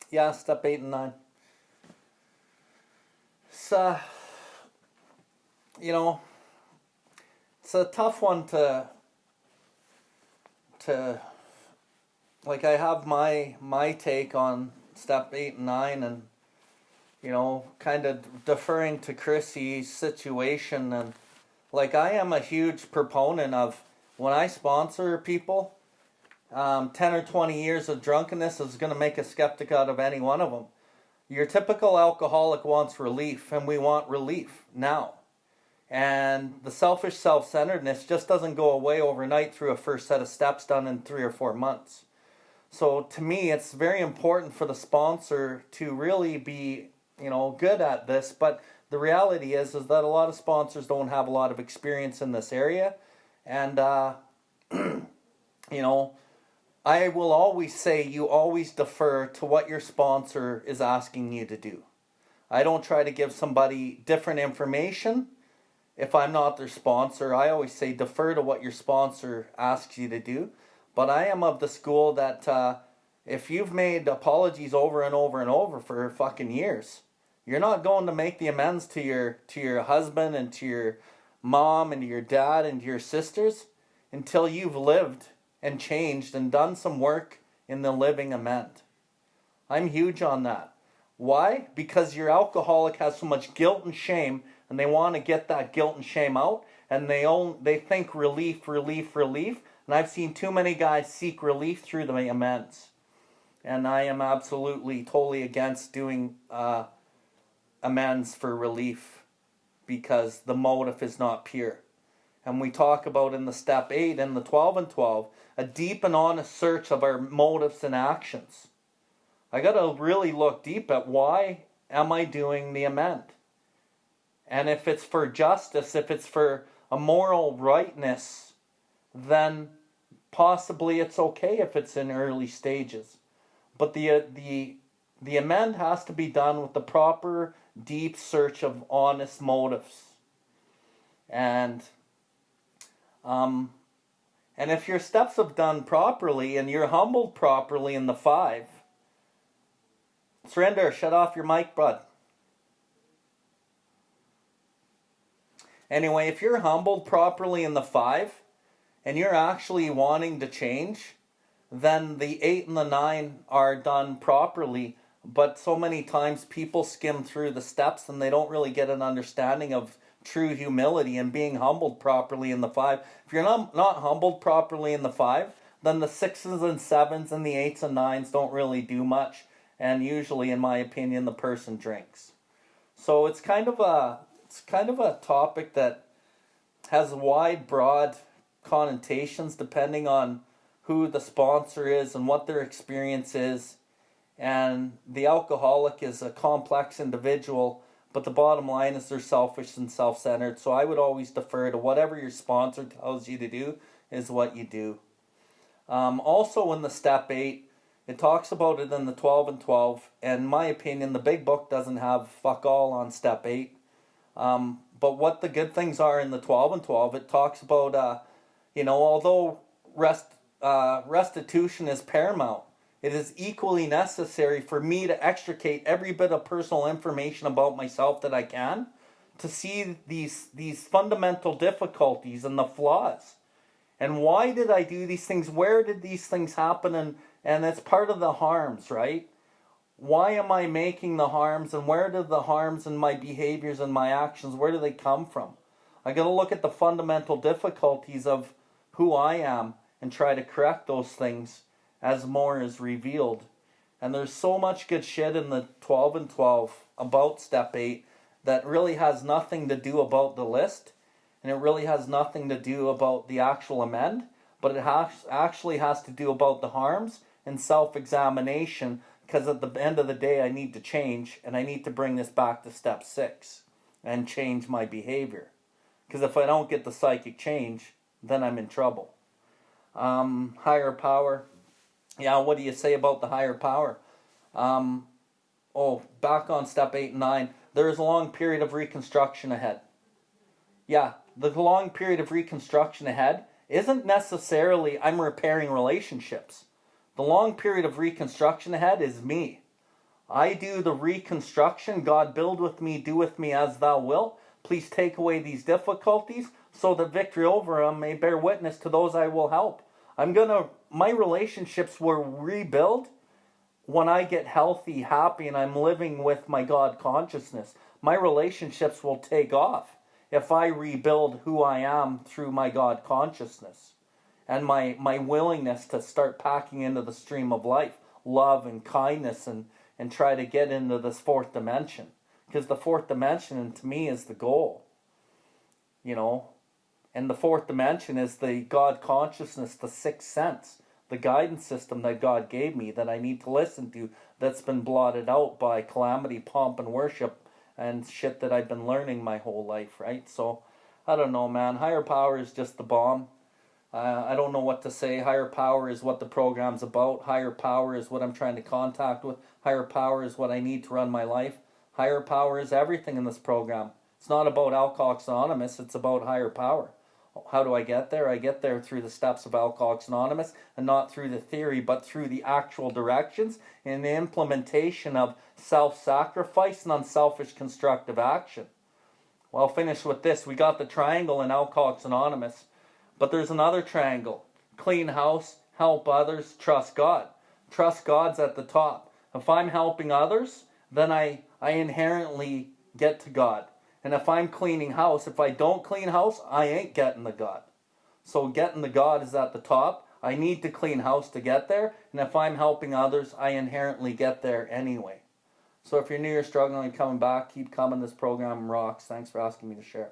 Yeah, step 8 and 9. It's, you know, it's a tough one to like. I have my take on step 8 and 9, and kind of deferring to Chrissy's situation. And like, I am a huge proponent of, when I sponsor people, 10 or 20 years of drunkenness is going to make a skeptic out of any one of them. Your typical alcoholic wants relief, and we want relief now. And the selfish self-centeredness just doesn't go away overnight through a first set of steps done in 3 or 4 months. So to me, it's very important for the sponsor to really be, good at this. But the reality is that a lot of sponsors don't have a lot of experience in this area. And, I will always say, you always defer to what your sponsor is asking you to do. I don't try to give somebody different information if I'm not their sponsor. I always say defer to what your sponsor asks you to do. But I am of the school that if you've made apologies over and over and over for fucking years, you're not going to make the amends to your husband and to your mom and to your dad and to your sisters until you've lived and changed and done some work in the living amend. I'm huge on that. Why? Because your alcoholic has so much guilt and shame, and they want to get that guilt and shame out, and they think relief, and I've seen too many guys seek relief through the amends. And I am absolutely, totally against doing amends for relief, because the motive is not pure. And we talk about in the step 8 and the 12 and 12, a deep and honest search of our motives and actions. I got to really look deep at, why am I doing the amend? And if it's for justice, if it's for a moral rightness, then possibly it's okay if it's in early stages. But the amend has to be done with the proper deep search of honest motives. And if your steps have done properly and you're humbled properly in the 5, surrender, shut off your mic, bud. Anyway, if you're humbled properly in the 5 and you're actually wanting to change, then the 8 and the 9 are done properly. But so many times people skim through the steps and they don't really get an understanding of true humility and being humbled properly in the 5. If you're not humbled properly in the 5, then the 6s and 7s and the 8s and 9s don't really do much. And usually, in my opinion, the person drinks. So it's kind of a topic that has wide, broad connotations depending on who the sponsor is and what their experience is. And the alcoholic is a complex individual, but the bottom line is they're selfish and self-centered. So I would always defer to whatever your sponsor tells you to do is what you do. Also in the step 8, it talks about it in the 12 and 12. And in my opinion, the big book doesn't have fuck all on step 8. But what the good things are in the 12 and 12, it talks about, although restitution is paramount, it is equally necessary for me to extricate every bit of personal information about myself that I can to see these fundamental difficulties and the flaws. And why did I do these things? Where did these things happen? And it's part of the harms, right? Why am I making the harms, and where do the harms and my behaviors and my actions, where do they come from? I got to look at the fundamental difficulties of who I am and try to correct those things as more is revealed. And there's so much good shit in the 12 and 12 about step 8 that really has nothing to do about the list, and it really has nothing to do about the actual amend, but it actually has to do about the harms and self-examination, because at the end of the day I need to change, and I need to bring this back to step 6 and change my behavior. Because if I don't get the psychic change, then I'm in trouble. Higher power. Yeah, what do you say about the higher power? Back on step 8 and 9, there is a long period of reconstruction ahead. Yeah, the long period of reconstruction ahead isn't necessarily I'm repairing relationships. The long period of reconstruction ahead is me. I do the reconstruction. God, build with me, do with me as thou wilt. Please take away these difficulties so that victory over them may bear witness to those I will help. My relationships will rebuild when I get healthy, happy, and I'm living with my God consciousness. My relationships will take off if I rebuild who I am through my God consciousness and my willingness to start packing into the stream of life, love and kindness, and try to get into this fourth dimension. Because the fourth dimension, to me, is the goal. You know, and the fourth dimension is the God consciousness, the sixth sense, the guidance system that God gave me that I need to listen to, that's been blotted out by calamity, pomp, and worship and shit that I've been learning my whole life, right? So, I don't know, man. Higher power is just the bomb. I don't know what to say. Higher power is what the program's about. Higher power is what I'm trying to contact with. Higher power is what I need to run my life. Higher power is everything in this program. It's not about Alcoholics Anonymous. It's about higher power. How do I get there? I get there through the steps of Alcoholics Anonymous, and not through the theory, but through the actual directions and the implementation of self-sacrifice and unselfish constructive action. Well, I'll finish with this. We got the triangle in Alcoholics Anonymous, but there's another triangle. Clean house, help others, trust God. Trust God's at the top. If I'm helping others, then I inherently get to God. And if I'm cleaning house, if I don't clean house, I ain't getting the God. So getting the God is at the top. I need to clean house to get there. And if I'm helping others, I inherently get there anyway. So if you're new or struggling and coming back, keep coming. This program rocks. Thanks for asking me to share.